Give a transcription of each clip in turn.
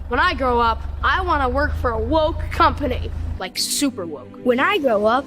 When I grow up, I want to work for a woke company, like super woke. When I grow up,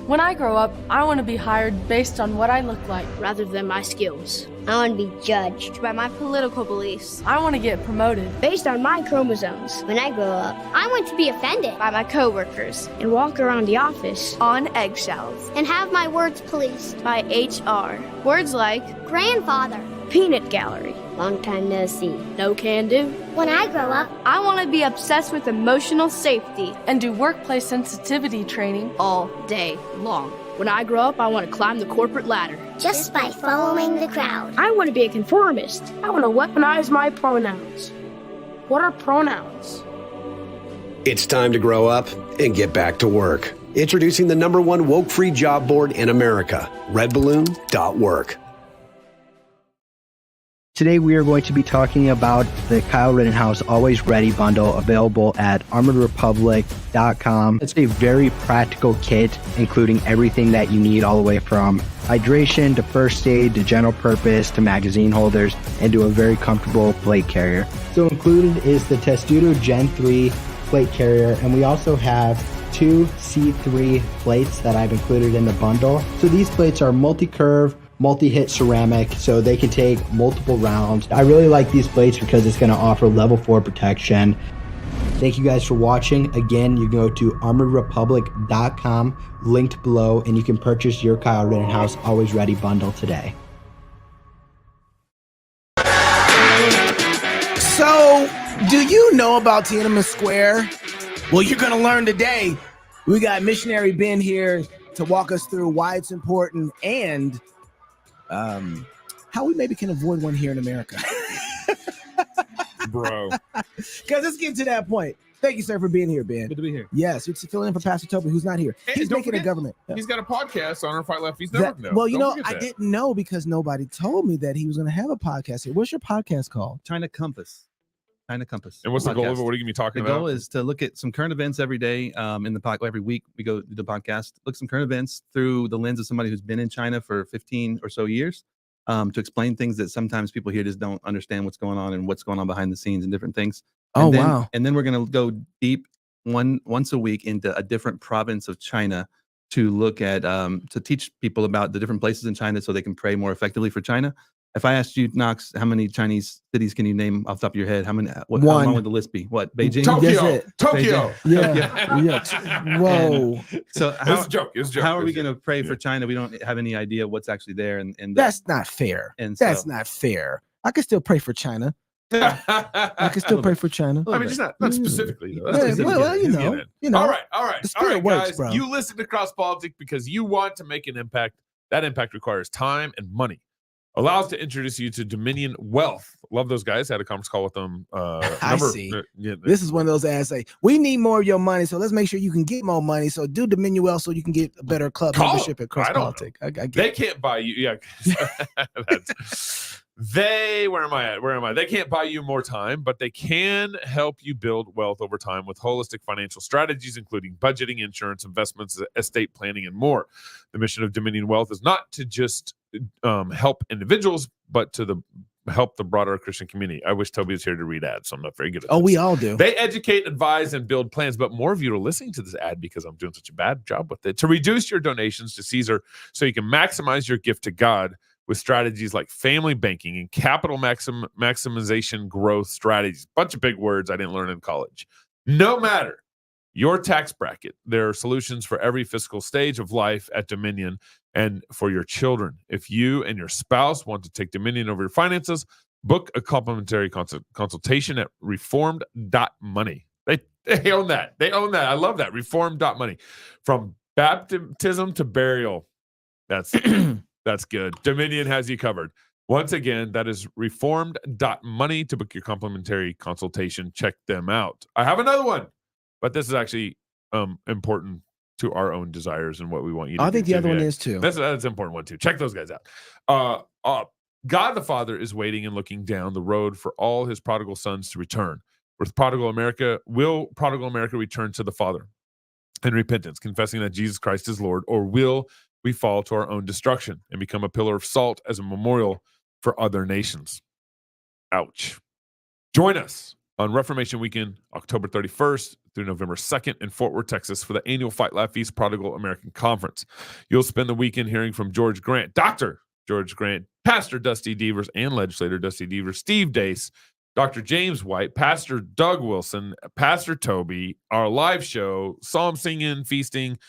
I want to be hired based on what I look like, rather than my skills. I want to be judged By my political beliefs. I want to get promoted based on my chromosomes. When I grow up, I want to be offended by my coworkers and walk around the office on eggshells and have my words policed by HR. Words like grandfather, peanut gallery, long time no see, no can do. When I grow up, I want to be obsessed with emotional safety and do workplace sensitivity training all day long. When I grow up, I want to climb the corporate ladder just by following the crowd. I want to be a conformist. I want to weaponize my pronouns. What are pronouns? It's time to grow up and get back to work. Introducing the #1 woke-free job board in America, redballoon.work. Today we are going to be talking about the Kyle Rittenhouse Always Ready bundle available at armoredrepublic.com. It's a very practical kit, including everything that you need all the way from hydration to first aid to general purpose to magazine holders and to a very comfortable plate carrier. So included is the Testudo Gen 3 plate carrier, and we also have 2 C3 plates that I've included in the bundle. So these plates are multi-curve, multi-hit ceramic, so they can take multiple rounds. I really like these plates because it's going to offer level 4 protection. Thank you guys for watching. Again, you can go to armoredrepublic.com, linked below, and you can purchase your Kyle Rittenhouse Always Ready bundle today. So, do you know about Tiananmen Square? Well, you're going to learn today. We got Missionary Ben here to walk us through why it's important and how we maybe can avoid one here in America. Bro. Because let's get to that point. Thank you, sir, for being here, Ben. Good to be here. Yes, it's filling in for Pastor Toby, who's not here. He's making a government. He's got a podcast on our Fight Lefties Network now. Well, you know, I didn't know because nobody told me that he was going to have a podcast here. What's your podcast called? China Compass. China Compass. And what's the goal of it? What are you going to be talking about? The goal is to look at some current events every day in the podcast. Every week we go to the podcast, look at some current events through the lens of somebody who's been in China for 15 or so years, to explain things that sometimes people here just don't understand what's going on and what's going on behind the scenes and different things. Oh, then, wow. And then we're going to go deep once a week into a different province of China to look at, to teach people about the different places in China so they can pray more effectively for China. If I asked you, Knox, how many Chinese cities can you name off the top of your head? How many? How long would the list be? What? Beijing? Tokyo. Tokyo. Yeah. Whoa. So it's a joke. How are we going to pray for China? We don't have any idea what's actually there. And that's not fair. And that's not fair. I can still pray for China. I can still pray for China. I mean, just not specifically. Though. Well, you know. All right. The spirit works, guys. bro. You listen to Cross Politics because you want to make an impact. That impact requires time and money. Allows to introduce you to Dominion Wealth. Love those guys. Had a conference call with them. I see. This is one of those ads say, we need more of your money, so let's make sure you can get more money. So do Dominion Wealth so you can get a better club membership at Cross Politics. They can't buy you. Yeah. Where am I? They can't buy you more time, but they can help you build wealth over time with holistic financial strategies, including budgeting, insurance, investments, estate planning, and more. The mission of Dominion Wealth is not to just help individuals, but to help the broader Christian community. I wish Toby was here to read ads, so I'm not very good at this. We all do. They educate, advise, and build plans, but more of you are listening to this ad because I'm doing such a bad job with it. To reduce your donations to Caesar so you can maximize your gift to God with strategies like family banking and capital maximization growth strategies. Bunch of big words I didn't learn in college. No matter your tax bracket, there are solutions for every fiscal stage of life at Dominion and for your children. If you and your spouse want to take dominion over your finances, book a complimentary consultation at reformed.money. They own that. I love that. Reformed.money. From baptism to burial. That's good. Dominion has you covered. Once again, that is reformed.money to book your complimentary consultation. Check them out. I have another one, but this is actually important to our own desires and what we want you to do. I think the other one is too. That's an important one too. Check those guys out. God the Father is waiting and looking down the road for all his prodigal sons to return. Will prodigal America return to the Father in repentance, confessing that Jesus Christ is Lord, or will we fall to our own destruction and become a pillar of salt as a memorial for other nations? Ouch. Join us on Reformation Weekend, October 31st through November 2nd in Fort Worth, Texas, for the annual Fight, Laugh, Feast Prodigal American Conference. You'll spend the weekend hearing from George Grant, Dr. George Grant, Pastor Dusty Devers, and Legislator Dusty Devers, Steve Dace, Dr. James White, Pastor Doug Wilson, Pastor Toby, our live show, psalm singing, feasting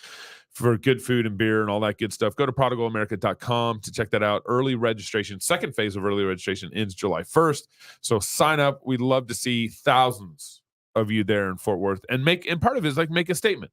for good food and beer and all that good stuff. Go to prodigalamerica.com to check that out. Early registration, second phase of early registration ends July 1st. So sign up. We'd love to see thousands of you there in Fort Worth, and part of it is like make a statement.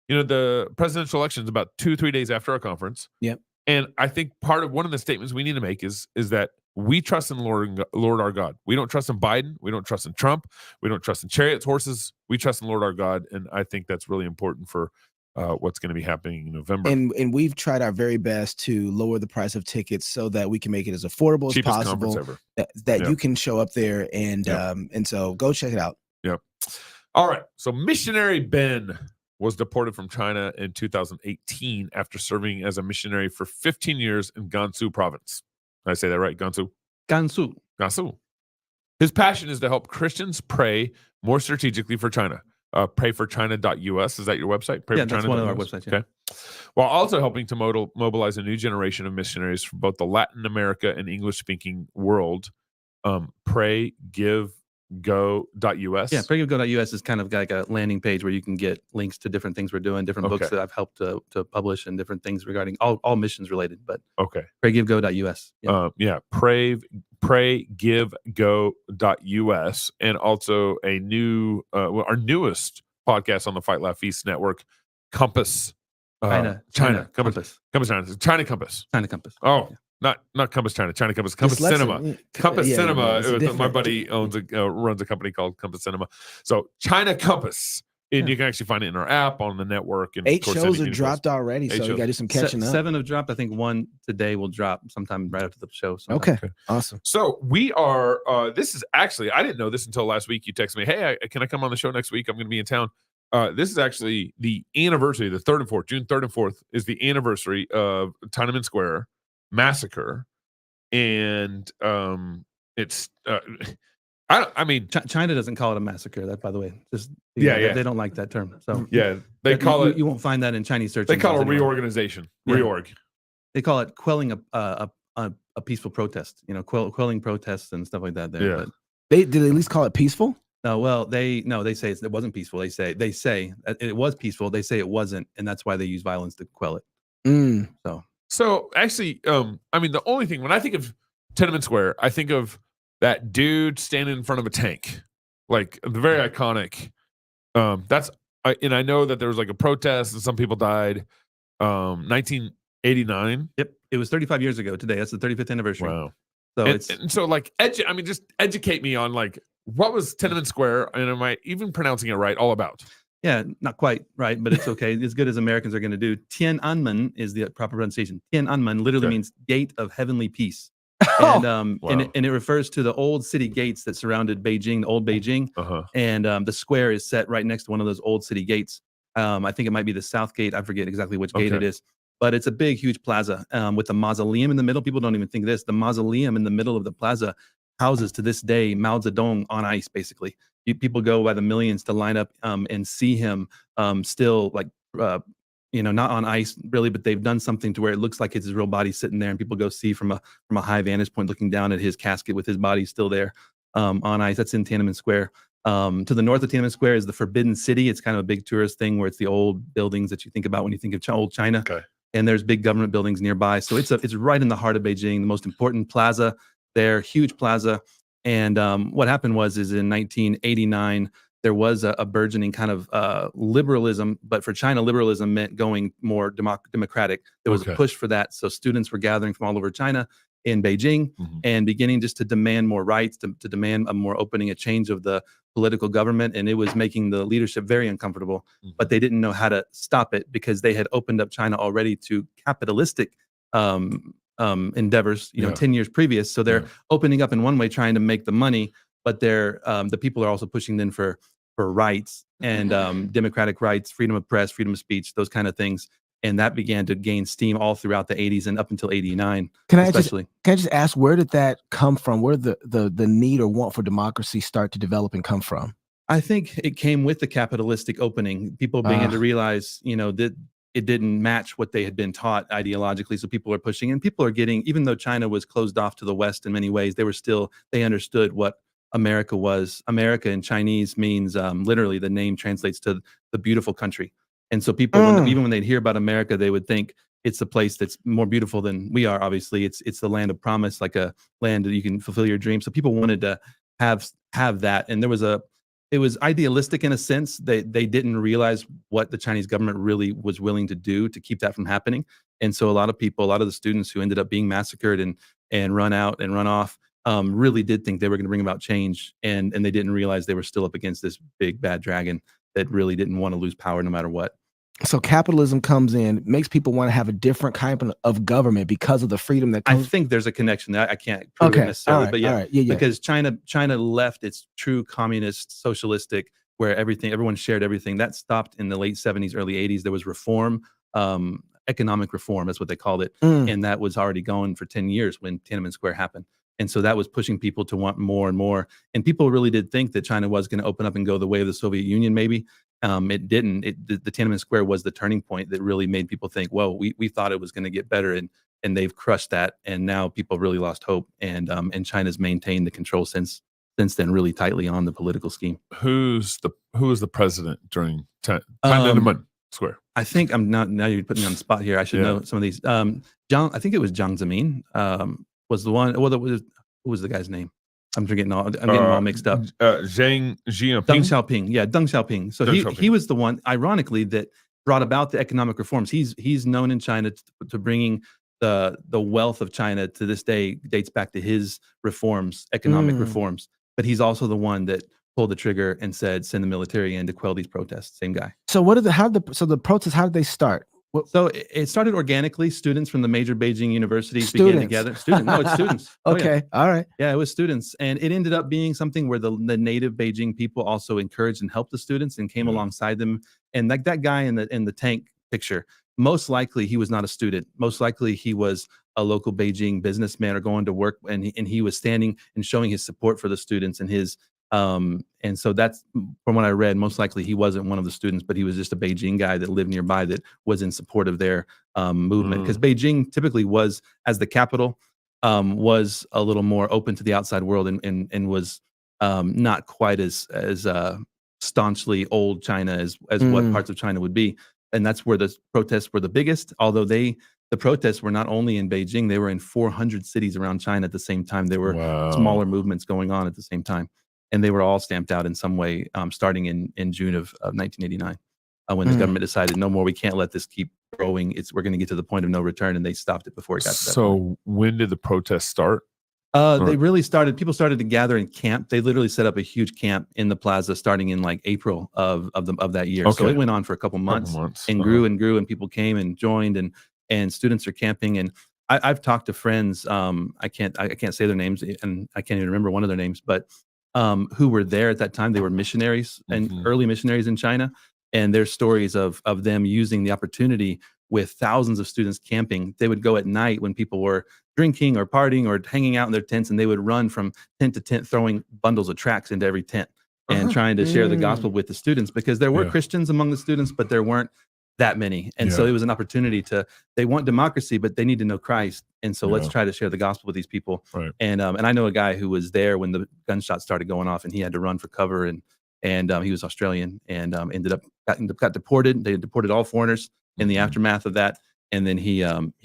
You know, the presidential election is about 2-3 days after our conference. Yep. And I think one of the statements we need to make is that we trust in Lord our God. We don't trust in Biden. We don't trust in Trump. We don't trust in chariots, horses. We trust in Lord our God. And I think that's really important for what's going to be happening in November. And we've tried our very best to lower the price of tickets so that we can make it as affordable as possible. That you can show up there and so go check it out. Yep. All right. So Missionary Ben was deported from China in 2018 after serving as a missionary for 15 years in Gansu Province. Did I say that right? Gansu? Gansu. His passion is to help Christians pray more strategically for China. Prayforchina.us. Is that your website? Yeah, that's one of our websites. Yeah. Okay. While also helping to mobilize a new generation of missionaries from both the Latin America and English-speaking world. Praygivego.us. Yeah, praygivego.us is kind of like a landing page where you can get links to different things we're doing, different books that I've helped to publish, and different things regarding all missions related. But praygivego.us. Yeah. Praygivego.us, and also a new our newest podcast on the Fight Laugh Feast Network, Compass China Compass China Compass. Oh, not Compass China Compass Cinema. Compass Cinema. My buddy runs a company called Compass Cinema. So China Compass. And you can actually find it in our app, on the network. And 8 shows are dropped already, so you got to do some catching up. 7 have dropped. I think 1 today will drop sometime right after the show. Okay, awesome. So we are, this is actually, I didn't know this until last week. You texted me, hey, can I come on the show next week? I'm going to be in town. This is actually the anniversary, the 3rd and 4th, June 3rd and 4th is the anniversary of Tiananmen Square Massacre. And it's... I mean, China doesn't call it a massacre. That, by the way, just they don't like that term. So they call it. You won't find that in Chinese search. They call it reorganization. Reorg. They call it quelling a peaceful protest. You know, quelling protests and stuff like that. There. Yeah. But did they at least call it peaceful? No. Well, they say it wasn't peaceful. They say it was peaceful. They say it wasn't, and that's why they use violence to quell it. So actually, I mean, the only thing when I think of Tiananmen Square, I think of that dude standing in front of a tank, like the very iconic. And I know that there was like a protest and some people died. 1989. Yep, it was 35 years ago today. That's the 35th anniversary. Wow. So just educate me on like what was Tiananmen Square, and am I even pronouncing it right? All about. Yeah, not quite right, but it's okay. As good as Americans are going to do. Tiananmen is the proper pronunciation. Tiananmen literally means gate of heavenly peace. And and it refers to the old city gates that surrounded Beijing, the old Beijing. And the square is set right next to one of those old city gates. I think it might be the South Gate. I forget exactly which gate it is, but it's a big, huge plaza with a mausoleum in the middle. People don't even think this. The mausoleum in the middle of the plaza houses to this day Mao Zedong on ice. Basically, people go by the millions to line up and see him still like. Not on ice really, but they've done something to where it looks like it's his real body sitting there, and people go see from a high vantage point looking down at his casket with his body still there on ice. That's in Tiananmen Square. To the north of Tiananmen Square is the Forbidden City. It's kind of a big tourist thing where it's the old buildings that you think about when you think of old China. Okay. And there's big government buildings nearby. So it's right in the heart of Beijing, the most important plaza there, huge plaza. And what happened is in 1989, there was a burgeoning kind of liberalism, but for China, liberalism meant going more democratic. There was a push for that. So students were gathering from all over China in Beijing and beginning just to demand more rights, to demand a more opening, a change of the political government. And it was making the leadership very uncomfortable, but they didn't know how to stop it because they had opened up China already to capitalistic endeavors, 10 years previous. So they're opening up in one way, trying to make the money, but they're the people are also pushing then for rights and democratic rights, freedom of press, freedom of speech, those kind of things. and that began to gain steam all throughout the 80s and up until 89. Can I especially. just ask, where did that come from? Where did the need or want for democracy start to develop and come from? I think it came with the capitalistic opening. People began to realize, that it didn't match what they had been taught ideologically. So people are pushing, and people are getting, even though China was closed off to the West in many ways, they understood what America was. America in Chinese means literally the name translates to the beautiful country. And so people, even when they'd hear about America, they would think it's a place that's more beautiful than we are. Obviously, it's the land of promise, like a land that you can fulfill your dreams. So people wanted to have that, and it was idealistic in a sense. They didn't realize what the Chinese government really was willing to do to keep that from happening. And so a lot of the students who ended up being massacred and run out and run off really did think they were going to bring about change, and they didn't realize they were still up against this big bad dragon that really didn't want to lose power no matter what. So capitalism comes in, makes people want to have a different kind of government because of the freedom that comes. I think there's a connection that I can't prove it necessarily, but yeah, because China left its true communist, socialistic, where everyone shared everything. That stopped in the late 70s, early 80s. There was reform, economic reform, that's what they called it, and that was already going for 10 years when Tiananmen Square happened. And so that was pushing people to want more and more. And people really did think that China was going to open up and go the way of the Soviet Union, maybe. It didn't. The Tiananmen Square was the turning point that really made people think, whoa, we thought it was going to get better, and they've crushed that. And now people really lost hope. And China's maintained the control since then really tightly on the political scheme. Who was the president during Tiananmen Square? I think now you're putting me on the spot here. I should know some of these. I think it was Jiang Zemin. Was the one? Well, who was the guy's name? I'm getting all mixed up. Deng Xiaoping. Deng Xiaoping. Yeah, Deng Xiaoping. So he was the one, ironically, that brought about the economic reforms. He's known in China to bringing the wealth of China to this day dates back to his reforms, economic reforms. But he's also the one that pulled the trigger and said, send the military in to quell these protests. Same guy. So the protests, how did they start? So it started organically. Students from the major Beijing universities began together. No, it's students. Okay, all right. Yeah, it was students. And it ended up being something where the native Beijing people also encouraged and helped the students and came alongside them. And like that guy in the tank picture, most likely he was not a student. Most likely he was a local Beijing businessman or going to work, and he was standing and showing his support for the students and his and so that's from what I read, most likely he wasn't one of the students, but he was just a Beijing guy that lived nearby that was in support of their movement. Because Beijing typically was, as the capital, was a little more open to the outside world and was not quite as staunchly old China as what parts of China would be. And that's where the protests were the biggest, although the protests were not only in Beijing, they were in 400 cities around China at the same time. There were smaller movements going on at the same time. And they were all stamped out in some way, starting in June of 1989, when the government decided, no more, we can't let this keep growing. We're going to get to the point of no return, and they stopped it before it got to that point. So when did the protests start? They really started, people started to gather and camp. They literally set up a huge camp in the plaza starting in like April of that year. Okay. So it went on for a couple months and grew and grew, and people came and joined, and students are camping. And I've talked to friends, I can't say their names, and I can't even remember one of their names, but who were there at that time. They were missionaries and early missionaries in China, and their stories of them using the opportunity with thousands of students camping. They would go at night when people were drinking or partying or hanging out in their tents, and they would run from tent to tent, throwing bundles of tracts into every tent and trying to share the gospel with the students, because there were Christians among the students, but there weren't that many. And so it was an opportunity they want democracy, but they need to know Christ. And so let's try to share the gospel with these people. Right. And I know a guy who was there when the gunshots started going off, and he had to run for cover, and he was Australian, and got deported. They deported all foreigners in the aftermath of that. And then he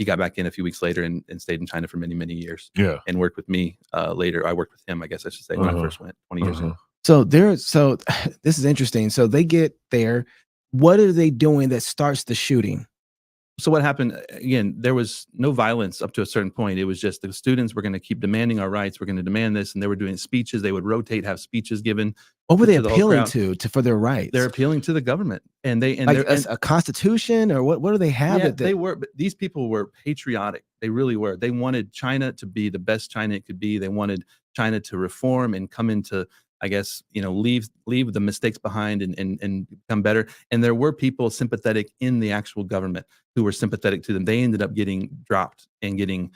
got back in a few weeks later and stayed in China for many, many years. Yeah. And worked with me later. I worked with him, I guess I should say, when I first went 20 years ago. So this is interesting. So they get there. What are they doing that starts the shooting? So what happened, again, there was no violence up to a certain point. It was just the students were going to keep demanding our rights. We're going to demand this. And they were doing speeches. They would rotate, have speeches given. What were they appealing to for their rights? They're appealing to the government. And a constitution, or what do they have? Yeah, they were, but these people were patriotic. They really were. They wanted China to be the best China it could be. They wanted China to reform and come into I guess, leave the mistakes behind and become better. And there were people sympathetic in the actual government who were sympathetic to them. They ended up getting dropped and getting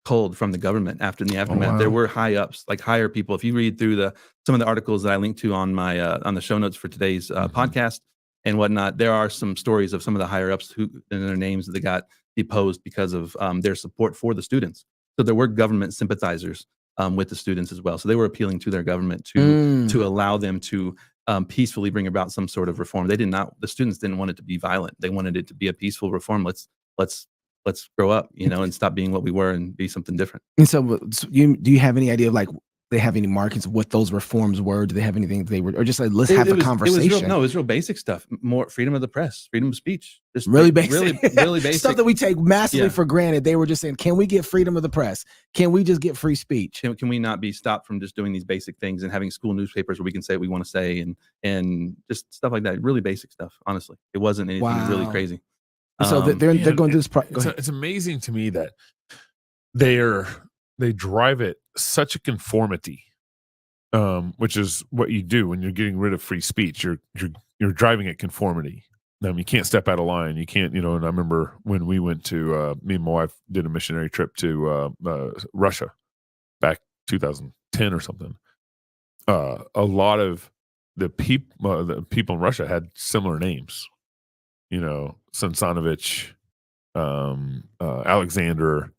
culled from the government after the aftermath. wow. There were high ups, like higher people. If you read through some of the articles that I linked to on my on the show notes for today's podcast and whatnot, there are some stories of some of the higher ups who and their names that got deposed because of their support for the students. So there were government sympathizers with the students as well. So they were appealing to their government to allow them to peacefully bring about some sort of reform. The students didn't want it to be violent. They wanted it to be a peaceful reform. Let's grow up, and stop being what we were and be something different. And so, do you have any idea of like they have any markings of what those reforms were? Do they have anything they were, or just like let's have a conversation? It was real basic stuff. More freedom of the press, freedom of speech. Just really basic, really basic stuff that we take massively for granted. They were just saying, can we get freedom of the press? Can we just get free speech? Can we not be stopped from just doing these basic things and having school newspapers where we can say what we want to say and just stuff like that? Really basic stuff. Honestly, it wasn't anything really crazy. So they're going to do this. It's amazing to me that they drive it such a conformity, which is what you do when you're getting rid of free speech. You're driving at conformity. You can't step out of line. You can't, and I remember when we went to me and my wife did a missionary trip to Russia back 2010 or something. A lot of the people in Russia had similar names. Sansanovich, Alexander,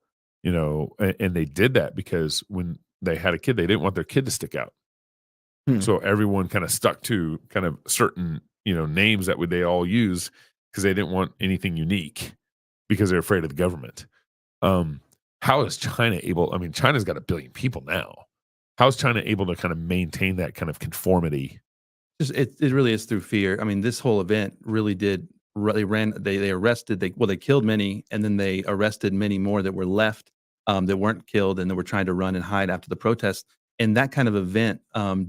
and they did that because when they had a kid, they didn't want their kid to stick out. So everyone kind of stuck to kind of certain, names that they all use because they didn't want anything unique because they're afraid of the government. How is China able? I mean, China's got 1 billion people now. How is China able to kind of maintain that kind of conformity? It really is through fear. I mean, this whole event really did. They arrested, they killed many, and then they arrested many more that were left that weren't killed and that were trying to run and hide after the protests. And that kind of event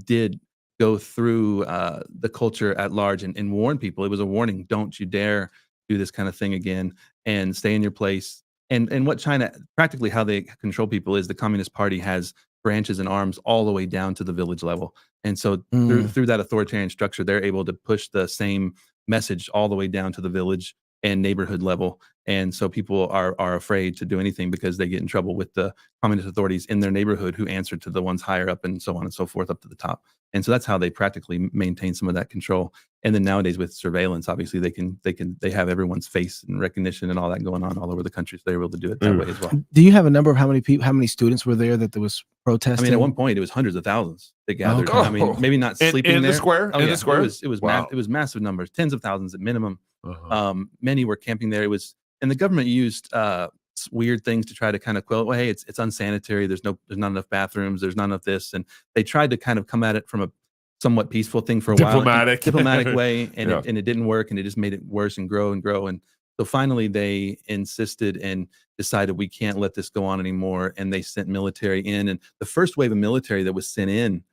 did go through the culture at large and warn people. It was a warning: don't you dare do this kind of thing again, and stay in your place. And what China, practically how they control people is the Communist Party has branches and arms all the way down to the village level. And so through that authoritarian structure, they're able to push the same message all the way down to the village and neighborhood level. And so people are afraid to do anything because they get in trouble with the communist authorities in their neighborhood who answer to the ones higher up and so on and so forth up to the top. And so that's how they practically maintain some of that control. And then nowadays with surveillance, obviously they have everyone's face and recognition and all that going on all over the country. So they're able to do it that way as well. Do you have a number of how many students were there that was protesting? I mean, at one point it was hundreds of thousands that gathered. I mean, maybe not sleeping in there. The square. Oh, in yeah. the square. It was wow. It was massive numbers, tens of thousands at minimum. Many were camping there. And the government used weird things to try to kind of quell it. Well, hey, it's unsanitary. There's not enough bathrooms. There's not enough this, and they tried to kind of come at it from a somewhat peaceful thing for a diplomatic way, and it didn't work, and it just made it worse and grow. And so finally, they insisted and decided we can't let this go on anymore, and they sent military in. And the first wave of military that was sent in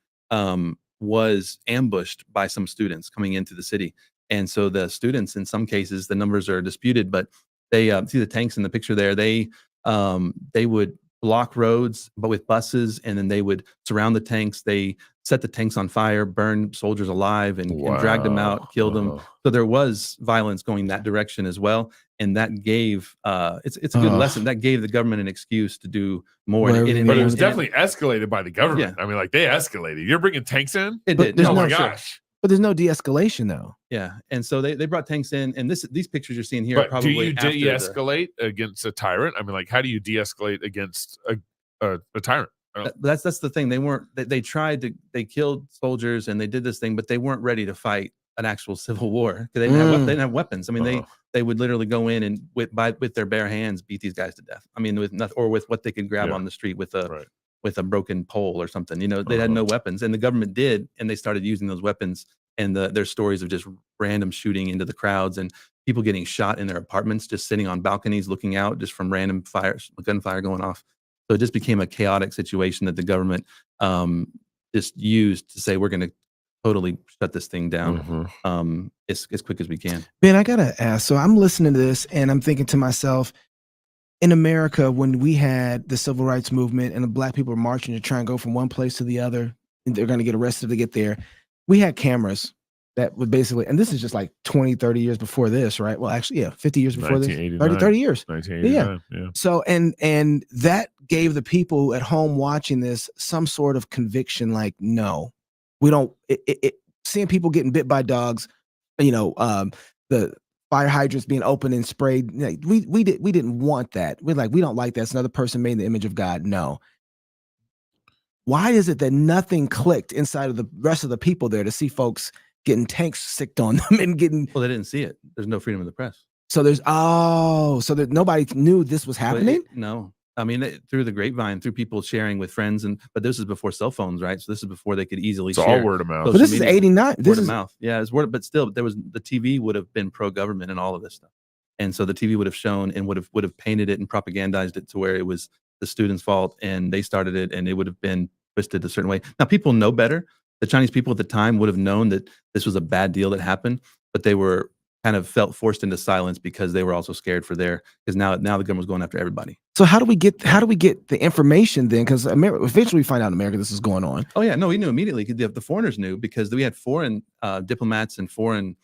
was ambushed by some students coming into the city. And so the students, in some cases, the numbers are disputed, but they see the tanks in the picture there. They would block roads, but with buses, and then they would surround the tanks. They set the tanks on fire, burn soldiers alive, and dragged them out, killed them. So there was violence going that direction as well, and that gave it's a good lesson. That gave the government an excuse to do more. But it was definitely escalated by the government. Yeah. I mean, like they escalated. You're bringing tanks in? It did. Oh my gosh. But there's no de-escalation though. Yeah, and so they brought tanks in, and these pictures you're seeing here are probably. Do you de-escalate against a tyrant? I mean, like, how do you de-escalate against a tyrant? That's the thing. They tried to. They killed soldiers and they did this thing, but they weren't ready to fight an actual civil war because they didn't have weapons. I mean, they would literally go in and with their bare hands beat these guys to death. I mean, with what they could grab on the street with a broken pole or something. They had no weapons, and the government did, and they started using those weapons. And there's stories of just random shooting into the crowds and people getting shot in their apartments, just sitting on balconies looking out just from random gunfire going off. So it just became a chaotic situation that the government just used to say, we're going to totally shut this thing down as quick as we can. Ben, I got to ask, so I'm listening to this and I'm thinking to myself, in America, when we had the civil rights movement and the black people were marching to try and go from one place to the other, they're going to get arrested if they get there. We had cameras that would basically, and this is just like 20, 30 years before this, right? Well, actually, 50 years before this, 30 years. 1989, yeah. So, and that gave the people at home watching this some sort of conviction, like, no, we don't, seeing people getting bit by dogs, the fire hydrants being opened and sprayed. We didn't want that. We're like, we don't like that. It's another person made in the image of God. No. Why is it that nothing clicked inside of the rest of the people there to see folks getting tanks sicked on them and getting? Well, they didn't see it. There's no freedom of the press. So so that nobody knew this was happening? No. I mean, through the grapevine, through people sharing with friends, but this is before cell phones, right? So this is before they could easily share. It's all word of mouth. But this is 89. Word of mouth. Yeah, it's word, but still, the TV would have been pro-government and all of this stuff. And so the TV would have shown and would have painted it and propagandized it to where it was the students' fault and they started it, and it would have been twisted a certain way. Now, people know better. The Chinese people at the time would have known that this was a bad deal that happened, but they were kind of felt forced into silence because they were also scared because now the government was going after everybody. So how do we get the information then? Because eventually we find out in America this is going on. Oh yeah, no, we knew immediately. The foreigners knew because we had foreign diplomats and foreign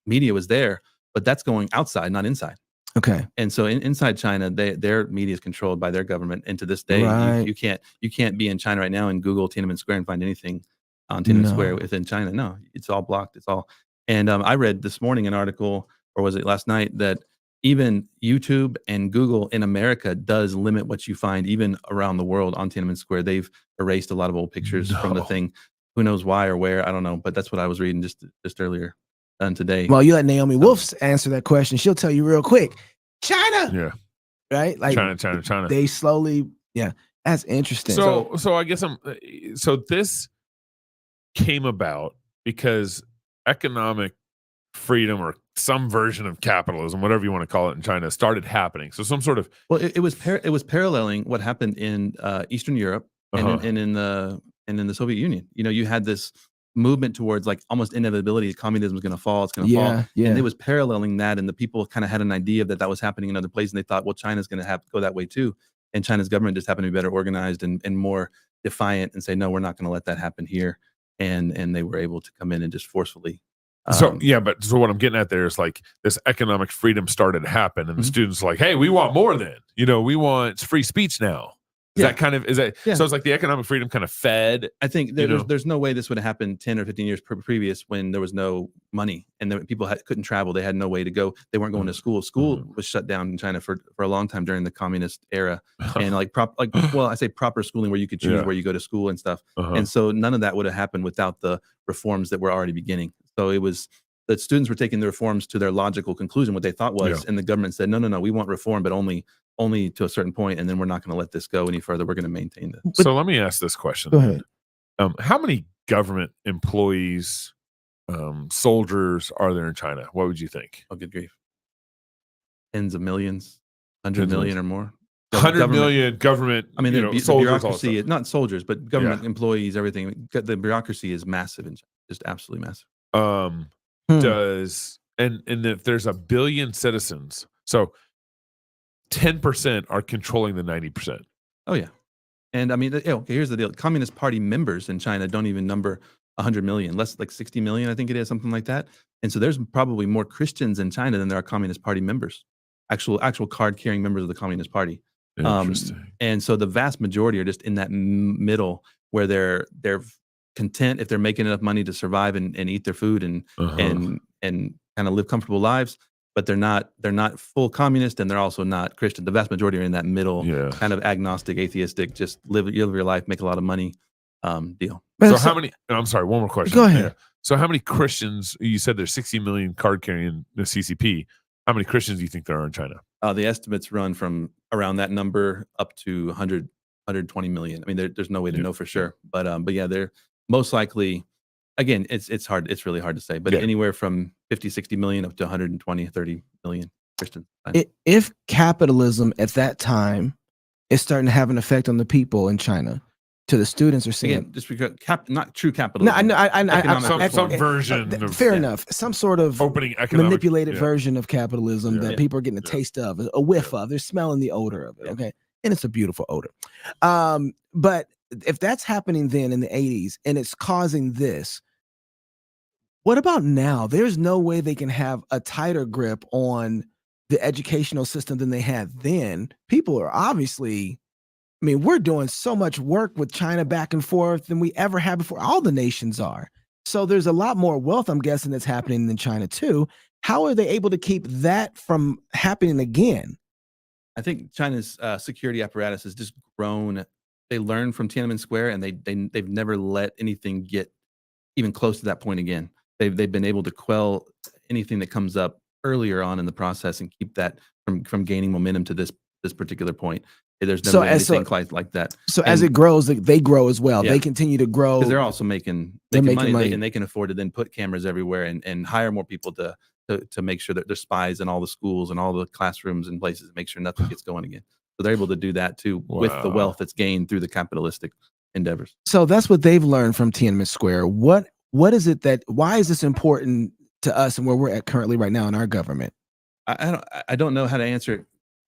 media was there, but that's going outside, not inside. Okay. And so inside China, their media is controlled by their government. And to this day, Right. you can't be in China right now and Google Tiananmen Square and find anything on Tiananmen Square within China. No, it's all blocked. It's all. And I read this morning an article, or was it last night, that even YouTube and Google in America does limit what you find, even around the world on Tiananmen Square. They've erased a lot of old pictures from the thing. Who knows why or where? I don't know. But that's what I was reading just earlier today. Well, you let Naomi Wolf answer that question. She'll tell you real quick. China. Yeah. Right? Like China. They slowly, yeah. That's interesting. So I guess so this came about because economic freedom or some version of capitalism, whatever you want to call it in China, started happening. So some sort of it was paralleling what happened in Eastern Europe and in the Soviet Union. You had this movement towards like almost inevitability. Communism is going to fall. It's going to fall. Yeah. And it was paralleling that, and the people kind of had an idea that was happening in other places, and they thought, well, China's going to go that way too. And China's government just happened to be better organized and more defiant and say, no, we're not going to let that happen here. And they were able to come in and just forcefully. So what I'm getting at there is like this economic freedom started to happen, and the students are like, hey, we want more then. We want free speech now. So it's like the economic freedom kind of fed. I think there's no way this would have happened 10 or 15 years previous when there was no money and people couldn't travel. They had no way to go. They weren't going to school. School was shut down in China for a long time during the communist era. And I say proper schooling where you could choose where you go to school and stuff. And so none of that would have happened without the reforms that were already beginning. So it was that students were taking the reforms to their logical conclusion, what they thought was, and the government said, no, we want reform, but only to a certain point, and then we're not going to let this go any further. We're going to maintain this. So let me ask this question. Go ahead. How many government employees, soldiers are there in China? What would you think? Oh, good grief. Tens of millions, 100 million or more. 100 million government. I mean, the soldiers, bureaucracy is not soldiers, but government employees, everything. The bureaucracy is massive in China, just absolutely massive. And if there's 1 billion citizens, so 10% are controlling the 90%. Oh yeah, and I mean, here's the deal: Communist Party members in China don't even number 100 million, less like 60 million, I think it is, something like that. And so there's probably more Christians in China than there are Communist Party members, actual card-carrying members of the Communist Party. Interesting. And so the vast majority are just in that middle where they're content if they're making enough money to survive and eat their food and kind of live comfortable lives. But they're not full communist, and they're also not Christian. The vast majority are in that middle, kind of agnostic, atheistic, just live your life, make a lot of money deal. So how many? I'm sorry, one more question. Go ahead. So how many Christians? You said there's 60 million card carrying the CCP. How many Christians do you think there are in China? The estimates run from around that number up to 120 million. I mean, there's no way to know for sure, but yeah, they're most likely. Again, it's hard. It's really hard to say, but anywhere from 50, 60 million up to 120, 30 million Christians. If capitalism at that time is starting to have an effect on the people in China, to the students are saying, again, just because not true capitalism. No, I some version. Fair enough. Some sort of opening economic, manipulated version of capitalism that people are getting a taste of, a whiff of. They're smelling the odor of it. Okay, and it's a beautiful odor. But if that's happening then in the 80s and it's causing this, what about now? There's no way they can have a tighter grip on the educational system than they had then. People are obviously, I mean, we're doing so much work with China back and forth than we ever had before. All the nations are. So there's a lot more wealth, I'm guessing, that's happening in China too. How are they able to keep that from happening again? I think China's security apparatus has just grown. They learned from Tiananmen Square, and they've never let anything get even close to that point again. They've been able to quell anything that comes up earlier on in the process and keep that from gaining momentum to this particular point. There's never been anything quite like that. So as it grows, they grow as well. Yeah. They continue to grow. Because they're also making money. And they can afford to then put cameras everywhere and hire more people to make sure that there's spies in all the schools and all the classrooms and places to make sure nothing gets going again. So they're able to do that too with the wealth that's gained through the capitalistic endeavors. So that's what they've learned from Tiananmen Square. What is it why is this important to us and where we're at currently right now in our government? I don't know how to answer it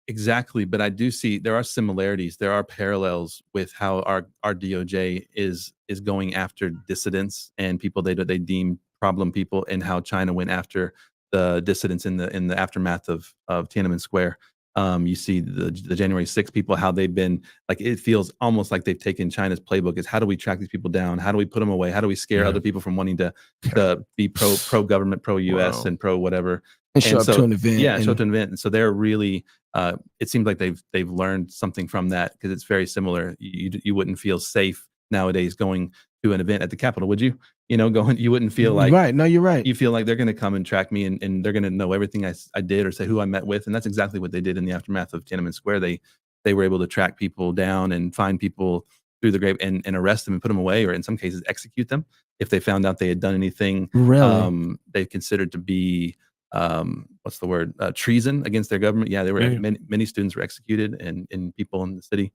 exactly, but I do see there are similarities. There are parallels with how our DOJ is going after dissidents and people they deem problem people, and how China went after the dissidents in the aftermath of Tiananmen Square. You see the January 6th people, how they've been like, it feels almost like they've taken China's playbook. Is how do we track these people down? How do we put them away? How do we scare other people from wanting to be pro government, pro US, and pro whatever, and show up to an event? Yeah, show up to an event. And so they're really, it seems like they've learned something from that, because it's very similar. You wouldn't feel safe nowadays going to an event at the Capitol, would you? You wouldn't feel like, right. No, you're right. You feel like they're going to come and track me, and they're going to know everything I did or say who I met with. And that's exactly what they did in the aftermath of Tiananmen Square. They were able to track people down and find people through the grave and arrest them and put them away, or in some cases execute them if they found out they had done anything they considered to be what's the word, treason against their government. Yeah, they were many students were executed, and people in the city.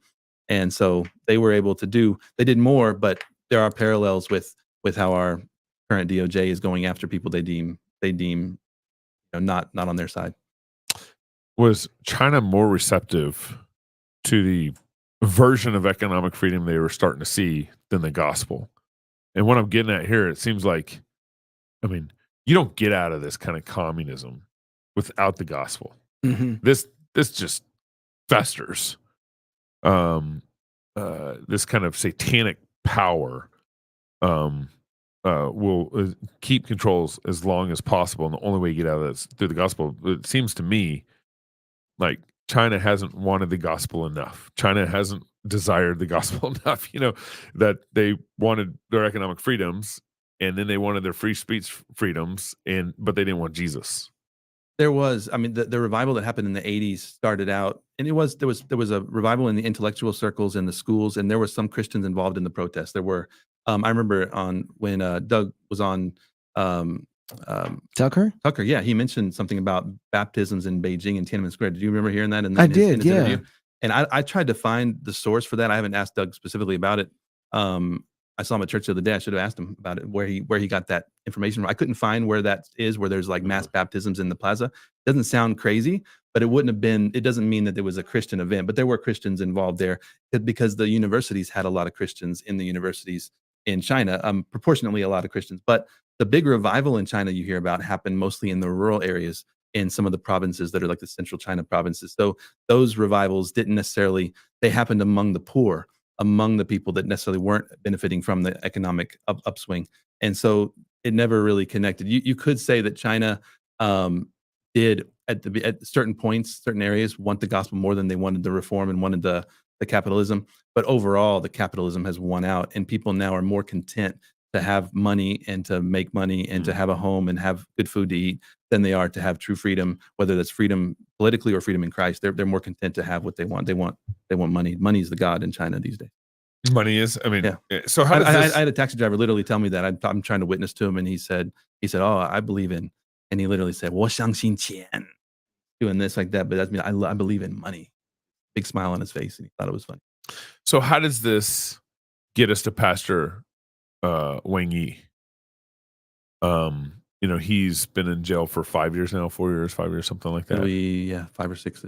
And so they were able to they did more, but there are parallels with how our current DOJ is going after people they deem not on their side. Was China more receptive to the version of economic freedom they were starting to see than the gospel? And what I'm getting at here, it seems like, I mean, you don't get out of this kind of communism without the gospel. Mm-hmm. This just festers. This kind of satanic power will keep controls as long as possible, and the only way you get out of this through the gospel. It seems to me like China hasn't wanted the gospel enough. China hasn't desired the gospel enough. That they wanted their economic freedoms, and then they wanted their free speech freedoms, but they didn't want Jesus. There was, I mean, the revival that happened in the 80s started out, and there was a revival in the intellectual circles and the schools, and there were some Christians involved in the protests. There were, I remember when Doug was on Tucker, yeah, he mentioned something about baptisms in Beijing and Tiananmen Square. Did you remember hearing that? I did, in his yeah. interview? And I tried to find the source for that. I haven't asked Doug specifically about it. I saw him at church the other day. I should have asked him about it, where he got that information from. I couldn't find where that is, where there's like mass baptisms in the plaza. Doesn't sound crazy, but it doesn't mean that there was a Christian event, but there were Christians involved there, because the universities had a lot of Christians in the universities in China, proportionately a lot of Christians. But the big revival in China you hear about happened mostly in the rural areas, in some of the provinces that are like the central China provinces. So those revivals they happened among the poor, among the people that necessarily weren't benefiting from the economic upswing. And so it never really connected. You could say that China did at certain points, certain areas, want the gospel more than they wanted the reform and wanted the capitalism. But overall, the capitalism has won out, and people now are more content to have money and to make money and to have a home and have good food to eat than they are to have true freedom, whether that's freedom politically or freedom in Christ. They're more content to have what they want. They want money. Money is the god in China these days. Money is, I mean, yeah. So how does this... I had a taxi driver literally tell me that. I'm trying to witness to him, and he said, oh, I believe in, and he literally said, 我相信钱, doing this like that. But that's me. I believe in money. Big smile on his face, and he thought it was funny. So how does this get us to Pastor Wang Yi? He's been in jail for 5 years now, 4 years, 5 years, something like that. 5 or 6.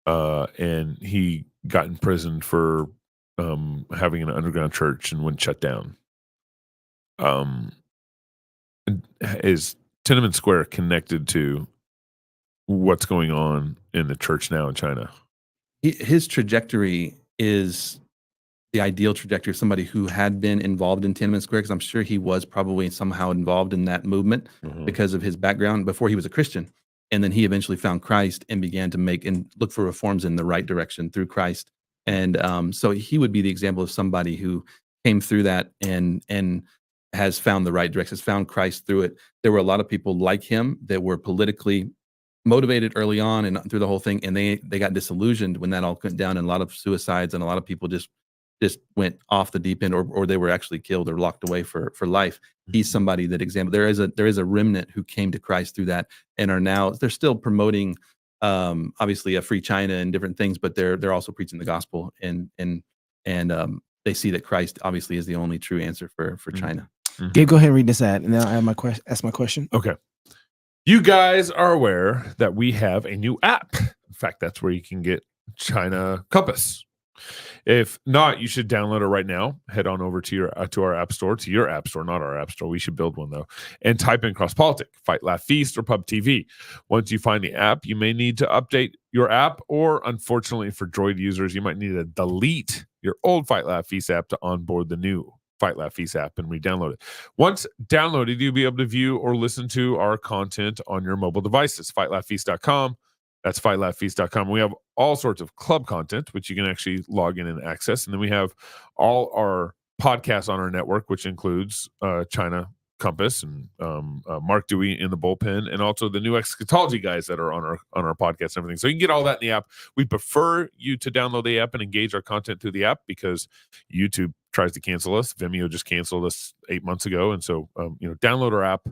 And he got imprisoned for having an underground church and wouldn't shut down. Is Tiananmen Square connected to what's going on in the church now in China? His trajectory is the ideal trajectory of somebody who had been involved in Tiananmen Square, because I'm sure he was probably somehow involved in that movement because of his background before he was a Christian. And then he eventually found Christ and began to make and look for reforms in the right direction through Christ. And so he would be the example of somebody who came through that and has found the right direction, has found Christ through it. There were a lot of people like him that were politically motivated early on and through the whole thing, and they got disillusioned when that all went down, and a lot of suicides, and a lot of people just went off the deep end, or they were actually killed or locked away for life. He's somebody that example. There is a remnant who came to Christ through that and are now, they're still promoting obviously a free China and different things, but they're also preaching the gospel, and they see that Christ obviously is the only true answer for China. Gabe, go ahead and read this ad, and then I have ask my question. Okay. You guys are aware that we have a new app. In fact, that's where you can get China Compass. If not, you should download it right now. Head on over to our app store, to your app store, not our app store. We should build one though, and type in Cross Politic, Fight, Laugh, Feast, or Pub TV. Once you find the app, you may need to update your app, or unfortunately for Droid users, you might need to delete your old Fight, Laugh, Feast app to onboard the new Fight, Laugh, Feast app and re-download it. Once downloaded, you'll be able to view or listen to our content on your mobile devices. FightLaughFeast.com. That's FightLaughFeast.com. We have all sorts of club content, which you can actually log in and access. And then we have all our podcasts on our network, which includes China Compass and Mark Dewey in the bullpen, and also the new eschatology guys that are on our podcast and everything. So you can get all that in the app. We prefer you to download the app and engage our content through the app, because YouTube tries to cancel us. Vimeo just canceled us 8 months ago. And so, download our app,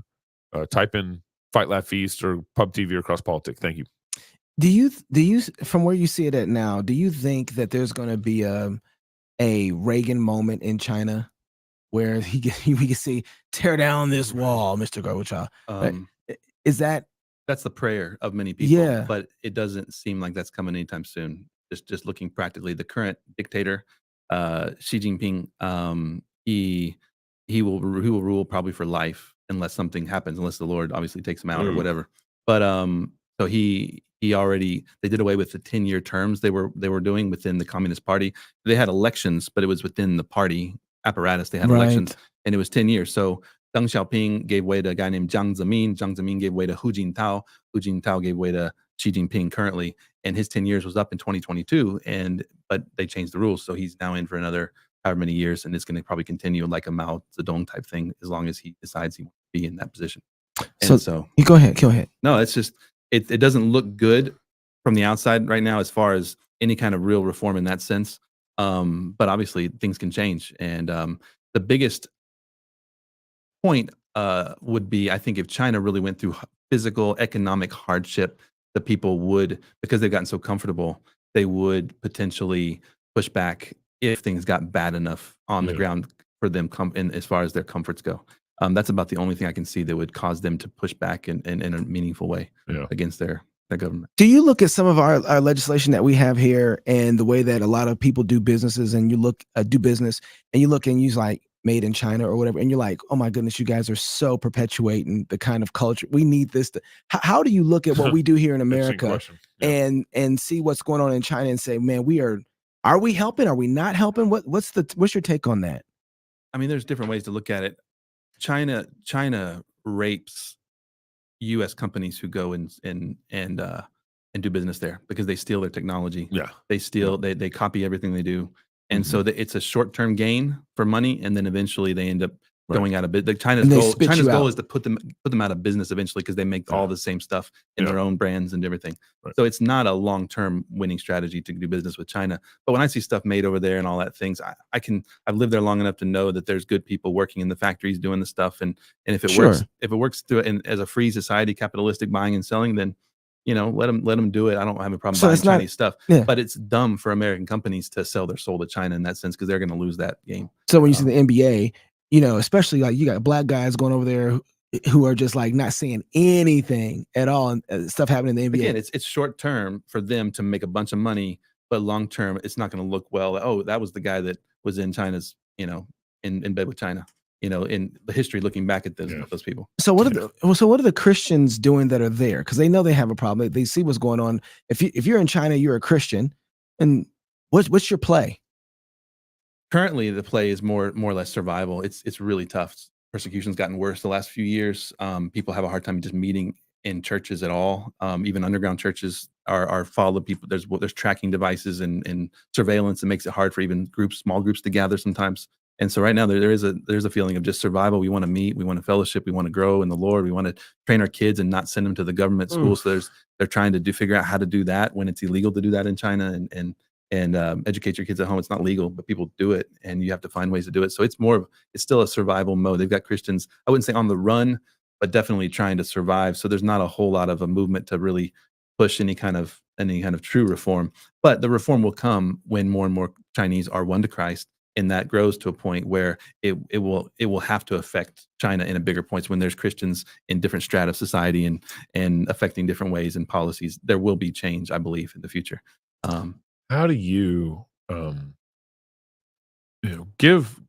type in Fight, Laugh, Feast, or Pub TV, or Cross Politic. Thank you. Do you, from where you see it at now, do you think that there's going to be a Reagan moment in China where we can see tear down this wall, Mr. Gorbachev? That's the prayer of many people. Yeah. But it doesn't seem like that's coming anytime soon. Just looking practically, the current dictator, Xi Jinping, he will rule probably for life unless something happens, unless the Lord obviously takes him out or whatever. But so he already, they did away with the 10-year terms they were doing within the Communist Party. They had elections, but it was within the party apparatus. They had elections, and it was 10 years. So Deng Xiaoping gave way to a guy named Jiang Zemin. Jiang Zemin gave way to Hu Jintao. Hu Jintao gave way to Xi Jinping currently, and his 10 years was up in 2022. But they changed the rules, so he's now in for another however many years, and it's going to probably continue like a Mao Zedong type thing as long as he decides he wants to be in that position. And so you go ahead. No, it's just it doesn't look good from the outside right now as far as any kind of real reform in that sense. But obviously things can change, and the biggest point would be, I think, if China really went through physical economic hardship, the people would, because they've gotten so comfortable, they would potentially push back if things got bad enough on the ground for them in as far as their comforts go. That's about the only thing I can see that would cause them to push back in a meaningful way against their government. Do you look at some of our legislation that we have here and the way that a lot of people do businesses, and you look do business, and you look and use like made in China or whatever, and you're like, oh my goodness, you guys are so perpetuating the kind of culture we need this to, how do you look at what we do here in America and see what's going on in China and say, man, are we helping? Are we not helping? What's your take on that? I mean, there's different ways to look at it. China rapes U.S. companies who go and do business there because they steal their technology. Yeah, they steal. They copy everything they do, and so it's a short-term gain for money, and then eventually they end up going out of business. China's goal is to put them out of business eventually, because they make all the same stuff in their own brands and everything. So it's not a long-term winning strategy to do business with China. But when I see stuff made over there and all that things, I've lived there long enough to know that there's good people working in the factories doing the stuff, and if it works through as a free society, capitalistic buying and selling, then let them do it. I don't have a problem buying Chinese stuff. But it's dumb for American companies to sell their soul to China in that sense, because they're going to lose that game. So when you see the NBA, especially like you got black guys going over there who are just like not saying anything at all, and stuff happening in the NBA. Again, it's short term for them to make a bunch of money but long term, it's not going to look well. Oh, that was the guy that was in China's, in bed with China. In the history, looking back at those people. So what are the Christians doing that are there? Because they know they have a problem. They see what's going on. If you're in China, you're a Christian, and what's your play? Currently, the play is more or less survival. It's really tough. Persecution's gotten worse the last few years. People have a hard time just meeting in churches at all. Even underground churches are full of people. There's tracking devices and surveillance that makes it hard for even small groups to gather sometimes. And so right now there's a feeling of just survival. We want to meet, we want to fellowship, we want to grow in the Lord. We want to train our kids and not send them to the government school. So they're trying to figure out how to do that when it's illegal to do that in China, and educate your kids at home. It's not legal, but people do it, and you have to find ways to do it. So it's still a survival mode. They've got Christians, I wouldn't say on the run, but definitely trying to survive. So there's not a whole lot of a movement to really push any kind of true reform. But the reform will come when more and more Chinese are won to Christ. And that grows to a point where it will have to affect China in a bigger point. When there's Christians in different strata of society and affecting different ways and policies, there will be change, I believe, in the future. How do you, give?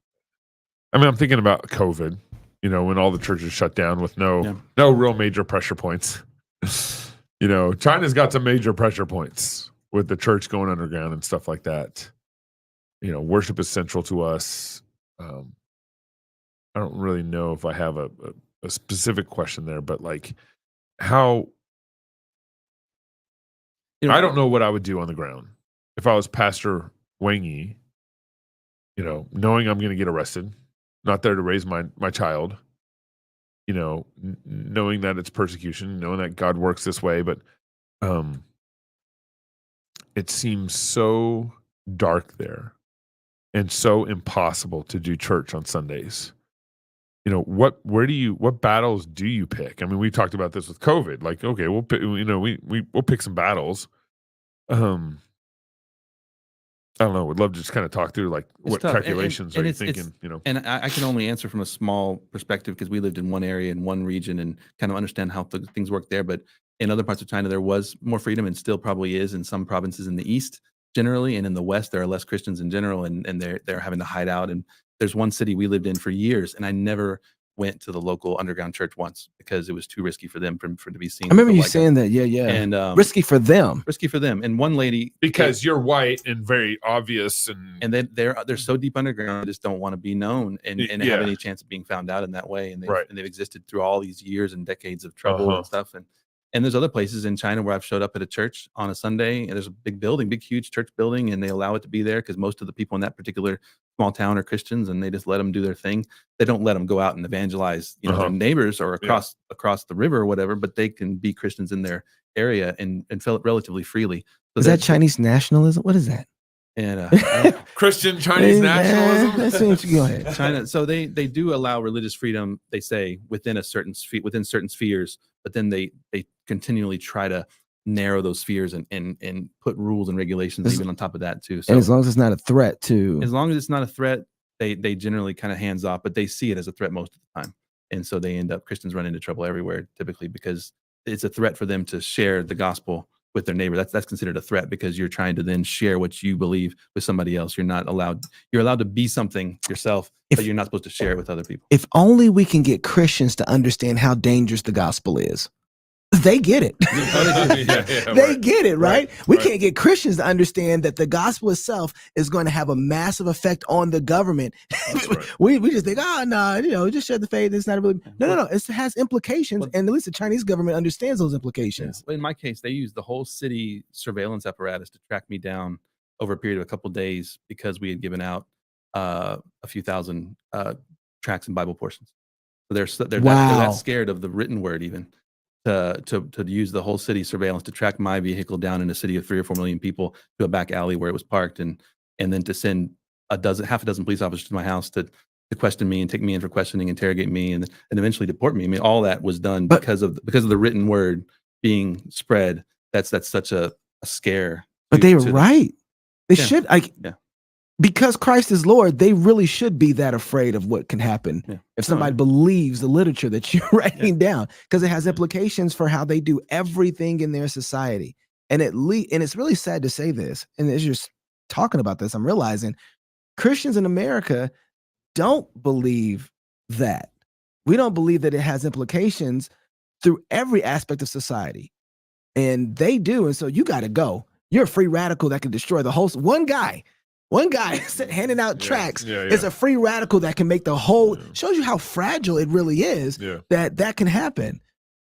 I mean, I'm thinking about COVID. When all the churches shut down with no real major pressure points. China's got some major pressure points with the church going underground and stuff like that. Worship is central to us. I don't really know if I have a specific question there, but like how, I don't know what I would do on the ground if I was Pastor Wang Yi, knowing I'm going to get arrested, not there to raise my child, knowing that it's persecution, knowing that God works this way, but it seems so dark there. And so impossible to do church on Sundays. What battles do you pick? I mean, we talked about this with COVID. Like, okay, we'll pick, we'll pick some battles. I don't know. Would love to just kind of talk through like what calculations are you thinking? And I can only answer from a small perspective because we lived in one area in one region and kind of understand how things work there. But in other parts of China, there was more freedom and still probably is in some provinces in the east. Generally, and in the West, there are less Christians in general, and they're having to hide out. And there's one city we lived in for years, and I never went to the local underground church once because it was too risky for them for to be seen. I remember you saying that, yeah. And risky for them. And one lady, because you're white and very obvious, and they're so deep underground, they just don't want to be known and have any chance of being found out in that way. And they've existed through all these years and decades of trouble and stuff. And there's other places in China where I've showed up at a church on a Sunday, and there's a big building, big, huge church building, and they allow it to be there because most of the people in that particular small town are Christians, and they just let them do their thing. They don't let them go out and evangelize, their neighbors or across the river or whatever, but they can be Christians in their area and feel it relatively freely. So is that Chinese nationalism? What is that? And Christian Chinese nationalism. Go ahead. China. So they do allow religious freedom, they say, within certain spheres, but then they continually try to narrow those spheres and put rules and regulations even on top of that too. So and as long as it's not a threat to, as long as it's not a threat, they generally kind of hands off, but they see it as a threat most of the time. And so Christians run into trouble everywhere typically because it's a threat for them to share the gospel with their neighbor. That's considered a threat because you're trying to then share what you believe with somebody else. You're allowed to be something yourself, but you're not supposed to share it with other people. If only we can get Christians to understand how dangerous the gospel is. They get it. They get it, right? We can't get Christians to understand that the gospel itself is going to have a massive effect on the government. We just think, just share the faith. It's not really. No. It has implications, and at least the Chinese government understands those implications. Well, in my case, they used the whole city surveillance apparatus to track me down over a period of a couple of days because we had given out a few thousand tracts and Bible portions. So they're that scared of the written word even. To use the whole city surveillance to track my vehicle down in a city of 3 or 4 million people to a back alley where it was parked, and then to send half a dozen police officers to my house to question me and take me in for questioning, interrogate me, and eventually deport me. I mean, all that was done because of the written word being spread. That's such a scare. But they were right. They should because Christ is Lord, they really should be that afraid of what can happen if somebody believes the literature that you're writing down, because it has implications for how they do everything in their society. And and it's really sad to say this. And as you're talking about this, I'm realizing Christians in America don't believe that. We don't believe that it has implications through every aspect of society. And they do. And so you got to go. You're a free radical that can destroy the whole. One guy handing out tracts is a free radical that can make the whole. Shows you how fragile it really is. That can happen.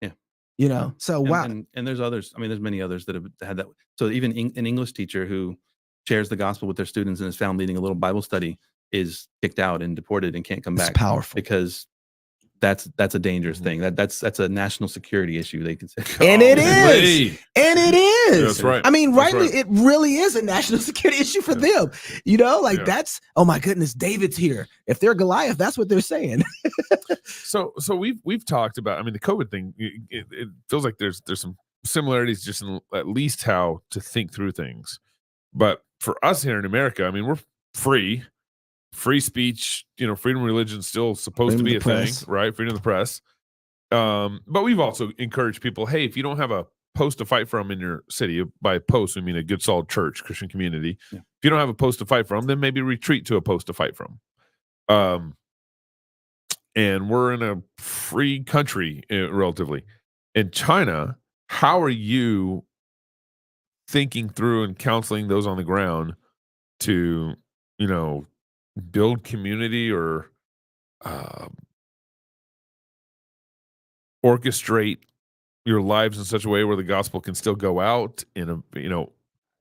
Yeah, you know. So wow. And there's others. I mean, there's many others that have had that. So even an English teacher who shares the gospel with their students and is found leading a little Bible study is kicked out and deported and can't come back. It's powerful because that's a dangerous thing. That's a national security issue, they can say. And it is. And it is. That's right. I mean, rightly, it really is a national security issue for them. You know, like that's, oh my goodness, David's here. If they're Goliath, that's what they're saying. So we've talked about, I mean, the COVID thing, it feels like there's some similarities just in at least how to think through things. But for us here in America, I mean, we're free speech, you know, freedom of religion is still supposed to be a thing, right? Freedom of the press. But we've also encouraged people, hey, if you don't have a post to fight from in your city, by post, we mean a good, solid church, Christian community. Yeah. If you don't have a post to fight from, then maybe retreat to a post to fight from. And we're in a free country, relatively. In China, how are you thinking through and counseling those on the ground to, you know, build community or orchestrate your lives in such a way where the gospel can still go out in a, you know,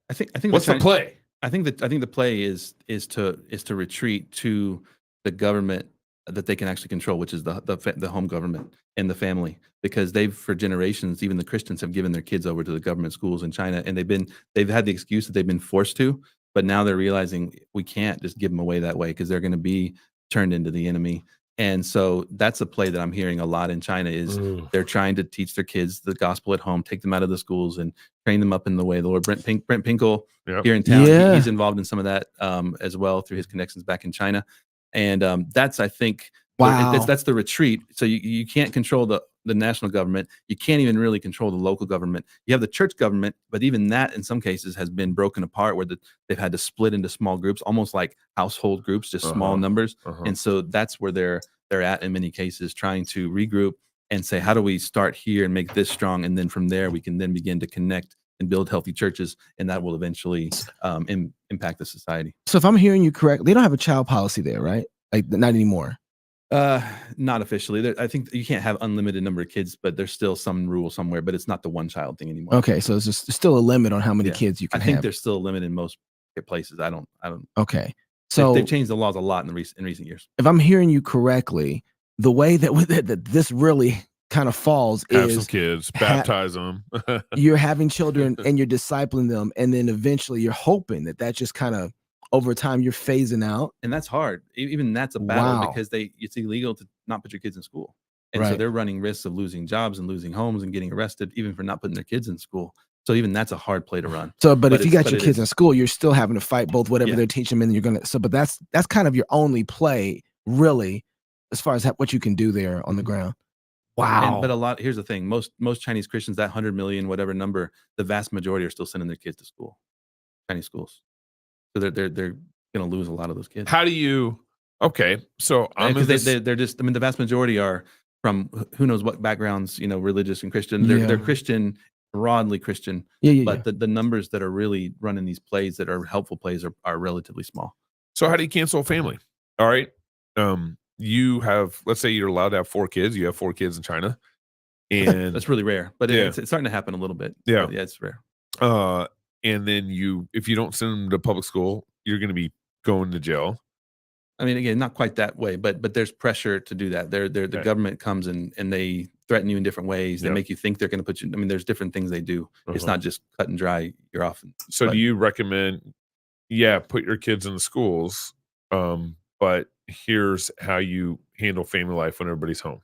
I think what's the play? I think the play is to retreat to the government that they can actually control, which is the home government and the family, because they've for generations, even the Christians have given their kids over to the government schools in China, and they've had the excuse that they've been forced to. But now they're realizing we can't just give them away that way because they're going to be turned into the enemy. And so that's a play that I'm hearing a lot in China is they're trying to teach their kids the gospel at home, take them out of the schools and train them up in the way. The Lord Brent Pinkle here in town, he's involved in some of that as well through his connections back in China. And that's, I think, that's the retreat. So you can't control the national government. You can't even really control the local government. You have the church government, but even that in some cases has been broken apart where they've had to split into small groups, almost like household groups, just small numbers. And so that's where they're at in many cases, trying to regroup and say, how do we start here and make this strong? And then from there, we can then begin to connect and build healthy churches. And that will eventually impact the society. So if I'm hearing you correctly, they don't have a child policy there, right? Like not anymore. Not officially. I think you can't have unlimited number of kids, but there's still some rule somewhere, but it's not the one child thing anymore. Okay. So it's still a limit on how many kids you can have. I think there's still a limit in most places. I don't. Okay. So they've changed the laws a lot in recent years. If I'm hearing you correctly, the way that this really kind of falls have is some kids, baptize them. You're having children and you're discipling them. And then eventually you're hoping that just kind of over time you're phasing out. And that's hard. Even that's a battle because it's illegal to not put your kids in school. And so they're running risks of losing jobs and losing homes and getting arrested even for not putting their kids in school. So even that's a hard play to run. So, but if you got your kids in school, you're still having to fight both whatever they're teaching them, and you're gonna. So, but that's kind of your only play, really, as far as what you can do there on the ground. Wow. But here's the thing: most Chinese Christians, that 100 million, whatever number, the vast majority are still sending their kids to school, Chinese schools. So they're going to lose a lot of those kids. How do you? Okay, so because they're just. I mean, the vast majority are from who knows what backgrounds, religious and Christian. They're Christian. Broadly Christian, but the numbers that are really running these plays that are helpful plays are relatively small. So how do you cancel a family? All right. You have, let's say you're allowed to have 4 kids. You have 4 kids in China. And that's really rare, but it's starting to happen a little bit. Yeah. But it's rare. And then if you don't send them to public school, you're going to be going to jail. I mean, again, not quite that way, but there's pressure to do that. The government comes and they threaten you in different ways. They make you think they're going to put you. I mean, there's different things they do. It's not just cut and dry. You're off. So do you recommend, put your kids in the schools, but here's how you handle family life when everybody's home?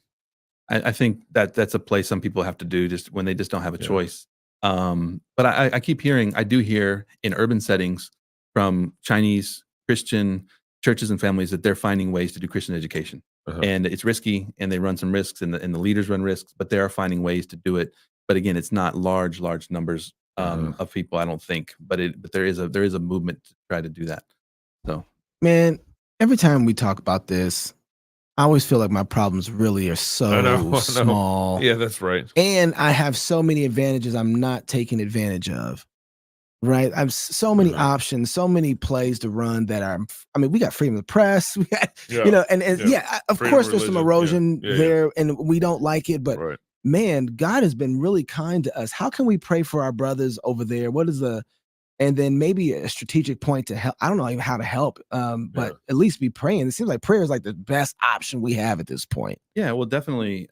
I think that's a place some people have to do just when they just don't have a choice. But I keep hearing, I do hear in urban settings from Chinese Christian churches and families that they're finding ways to do Christian education. And it's risky and they run some risks and the leaders run risks, but they are finding ways to do it. But again, it's not large numbers of people. I don't think, but there is a movement to try to do that. So, man, every time we talk about this, I always feel like my problems really are so small. Yeah, that's right. And I have so many advantages I'm not taking advantage of. Right. I've so many options, so many plays to run that are, I mean, we got freedom of the press, we got, and of Freedom course of there's some religion. erosion there and we don't like it, but Right. man, God has been really kind to us. How can we pray for our brothers over there? And then maybe a strategic point to help. I don't know even how to help, but at least be praying. It seems like prayer is like the best option we have at this point. Yeah, well, definitely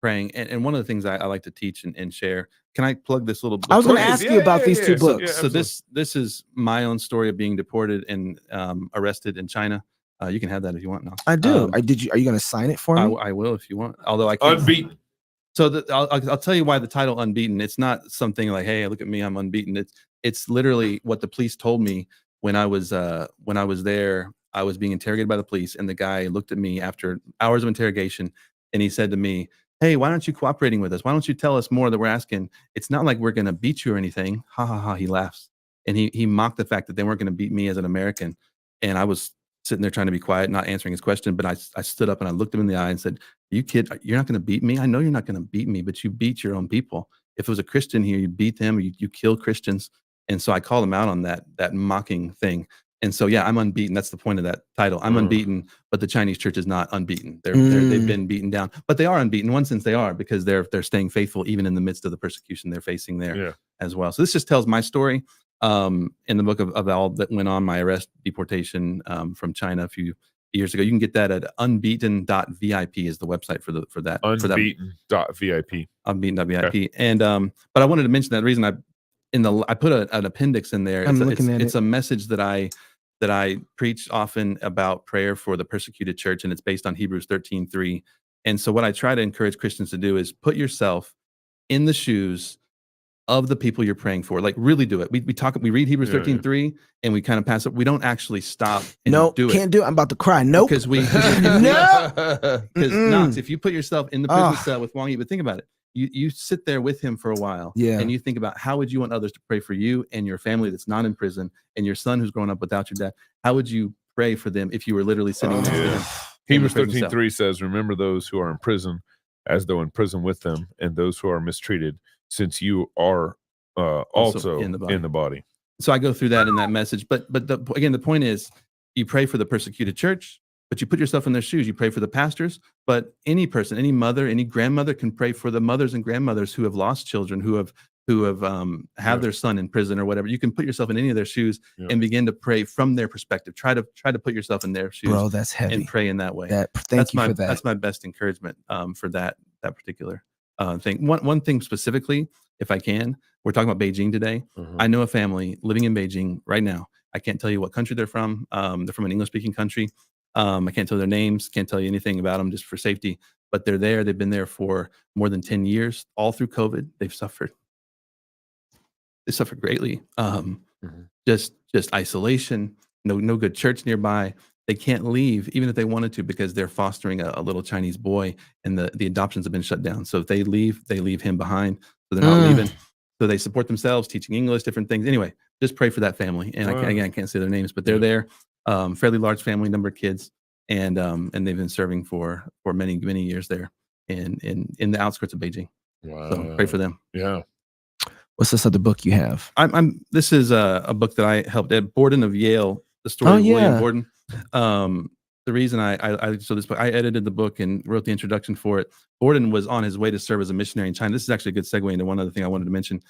praying. And one of the things I like to teach and share. Can I plug this little book? I was going to ask you about these two books. So this is my own story of being deported and arrested in China. You can have that if you want. Knox. I do. Are you going to sign it for me? I will if you want. Although I can't. Unbeaten. So I'll tell you why the title Unbeaten. It's not something like, hey, look at me, I'm unbeaten. It's literally what the police told me when I was there. I was being interrogated by the police, and the guy looked at me after hours of interrogation, and he said to me, "Hey, why aren't you cooperating with us? Why don't you tell us more that we're asking? It's not like we're going to beat you or anything." Ha ha ha. He laughs, and he mocked the fact that they weren't going to beat me as an American. And I was sitting there trying to be quiet, not answering his question. But I stood up and I looked him in the eye and said, "You kid, you're not going to beat me. I know you're not going to beat me, but you beat your own people. If it was a Christian here, you beat them, or you kill Christians." And so I called him out on that mocking thing. And so, yeah, I'm unbeaten. That's the point of that title. I'm unbeaten, but the Chinese church is not unbeaten. They've been beaten down, but they are unbeaten. In one sense, they are, because they're staying faithful even in the midst of the persecution they're facing there as well. So this just tells my story in the book of all that went on, my arrest, deportation from China a few years ago. You can get that at unbeaten.vip is the website for that. Unbeaten.vip. Unbeaten.vip. Okay. And but I wanted to mention that reason I put an appendix in there. It's a message that I preach often about prayer for the persecuted church, and it's based on Hebrews 13:3. And so what I try to encourage Christians to do is put yourself in the shoes of the people you're praying for. Like, really do it. We read Hebrews 13:3 and we kind of pass it. We don't actually stop and do it. Can't do it. I'm about to cry. Nope. Because Knox, if you put yourself in the prison cell with Wang Yi, but think about it. You sit there with him for a while, and you think about how would you want others to pray for you and your family that's not in prison, and your son who's grown up without your dad. How would you pray for them if you were literally sitting next to him? Hebrews 13:3 says, "Remember those who are in prison, as though in prison with them, and those who are mistreated, since you are also in the body." So I go through that in that message, but again, the point is, you pray for the persecuted church, but you put yourself in their shoes. You pray for the pastors, but any person, any mother, any grandmother can pray for the mothers and grandmothers who have lost children, who have their son in prison or whatever. You can put yourself in any of their shoes and begin to pray from their perspective. Try to put yourself in their shoes, bro. That's heavy. And pray in that way. Thank you for that. That's my best encouragement for that particular thing. One thing specifically, if I can, we're talking about Beijing today. I know a family living in Beijing right now. I can't tell you what country they're from. They're from an English-speaking country. I can't tell their names, can't tell you anything about them just for safety, but they're there. They've been there for more than 10 years, all through COVID. They've suffered. They suffered greatly. Just isolation, no good church nearby. They can't leave, even if they wanted to, because they're fostering a little Chinese boy, and the adoptions have been shut down. So if they leave him behind. So they're not leaving. So they support themselves, teaching English, different things. Anyway, just pray for that family. And I can't say their names, but they're there. Fairly large family, number of kids, and they've been serving for many years there in the outskirts of Beijing. Wow. So pray for them. Yeah. What's this other book you have? This is a book that I helped at Borden of Yale. The story of William Borden. The reason so this book, I edited the book and wrote the introduction for it. Borden was on his way to serve as a missionary in China. This is actually a good segue into one other thing I wanted to mention.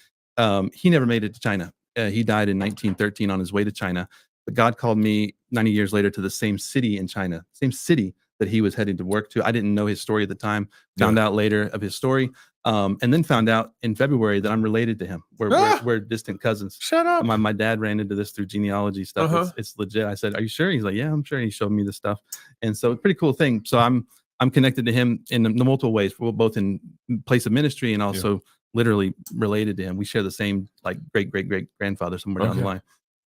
He never made it to China. He died in 1913 on his way to China. But God called me 90 years later to the same city in China, same city that he was heading to work to. I didn't know his story at the time, found out later of his story, and then found out in February that I'm related to him. We're distant cousins. Shut up. My dad ran into this through genealogy stuff. It's legit. I said, "Are you sure?" He's like, "Yeah, I'm sure." And he showed me the stuff. And so pretty cool thing. So I'm connected to him in the multiple ways, both in place of ministry and also literally related to him. We share the same like great grandfather somewhere down the line.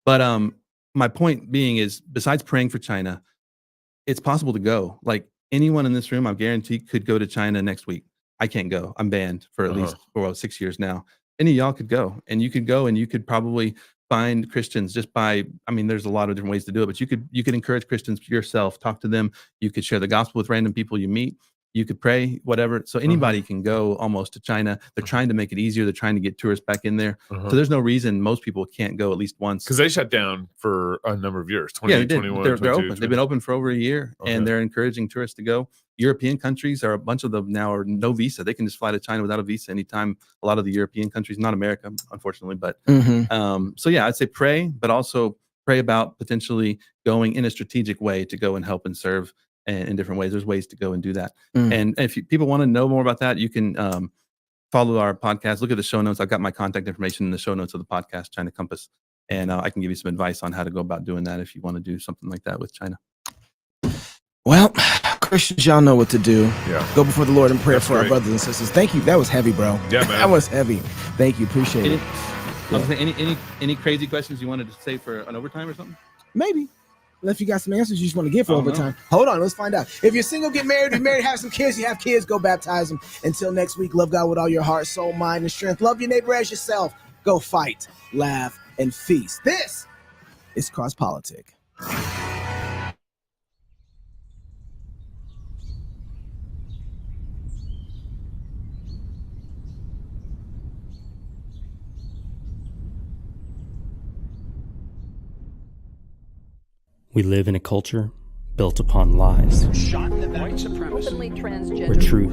But my point being is, besides praying for China, it's possible to go. Like anyone in this room, I guarantee, could go to China next week. I can't go. I'm banned for at least 6 years now. any of y'all could go, and you could probably find Christians just by, I mean, there's a lot of different ways to do it, but you could encourage Christians yourself, talk to them. You could share the gospel with random people you meet. You could pray, whatever. So anybody can go almost to China. They're trying to make it easier. They're trying to get tourists back in there. So there's no reason most people can't go at least once. Because they shut down for a number of years. 20, Yeah, they did. 21, They're 22, open. 20. They've been open for over a year, and they're encouraging tourists to go. European countries are, a bunch of them now are no visa. They can just fly to China without a visa anytime. A lot of the European countries, not America, unfortunately, but so yeah, I'd say pray, but also pray about potentially going in a strategic way to go and help and serve in different ways. There's ways to go and do that. And if people want to know more about that, you can follow our podcast. Look at the show notes. I've got my contact information in the show notes of the podcast, China Compass, and I can give you some advice on how to go about doing that if you want to do something like that with China. Well, Christians, y'all know what to do. Yeah. Go before the Lord in prayer That's for our great. brothers and sisters. Thank you. That was heavy, bro. Yeah, man. That was heavy. Thank you. Appreciate it. I was saying, any crazy questions you wanted to say for an overtime or something? Maybe. If you got some answers you just want to give for I don't know. overtime. Hold on, let's find out. If you're single, get married. If you're married, have some kids. You have kids, go baptize them. Until next week, love God with all your heart, soul, mind, and strength. Love your neighbor as yourself. Go fight, laugh, and feast. This is Cross Politic. We live in a culture built upon lies, where truth,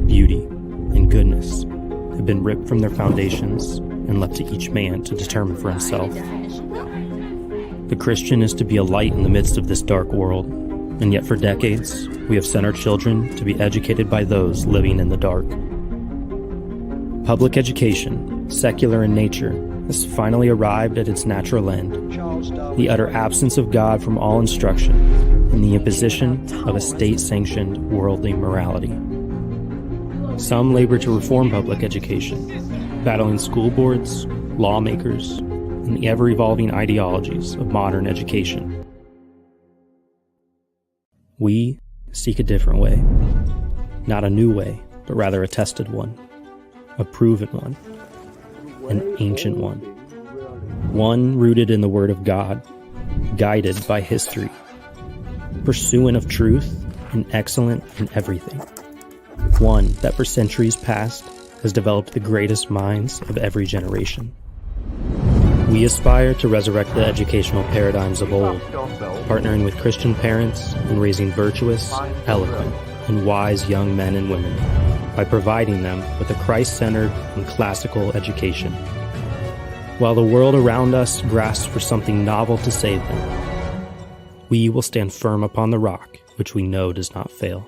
beauty, and goodness have been ripped from their foundations and left to each man to determine for himself. The Christian is to be a light in the midst of this dark world, and yet for decades, we have sent our children to be educated by those living in the dark. Public education, secular in nature, has finally arrived at its natural end. The utter absence of God from all instruction and the imposition of a state-sanctioned worldly morality. Some labor to reform public education, battling school boards, lawmakers, and the ever-evolving ideologies of modern education. We seek a different way. Not a new way, but rather a tested one, a proven one, an ancient one. One rooted in the Word of God, guided by history, pursuant of truth and excellent in everything. One that for centuries past has developed the greatest minds of every generation. We aspire to resurrect the educational paradigms of old, partnering with Christian parents in raising virtuous, eloquent, and wise young men and women by providing them with a Christ-centered and classical education. While the world around us grasps for something novel to save them, we will stand firm upon the rock which we know does not fail.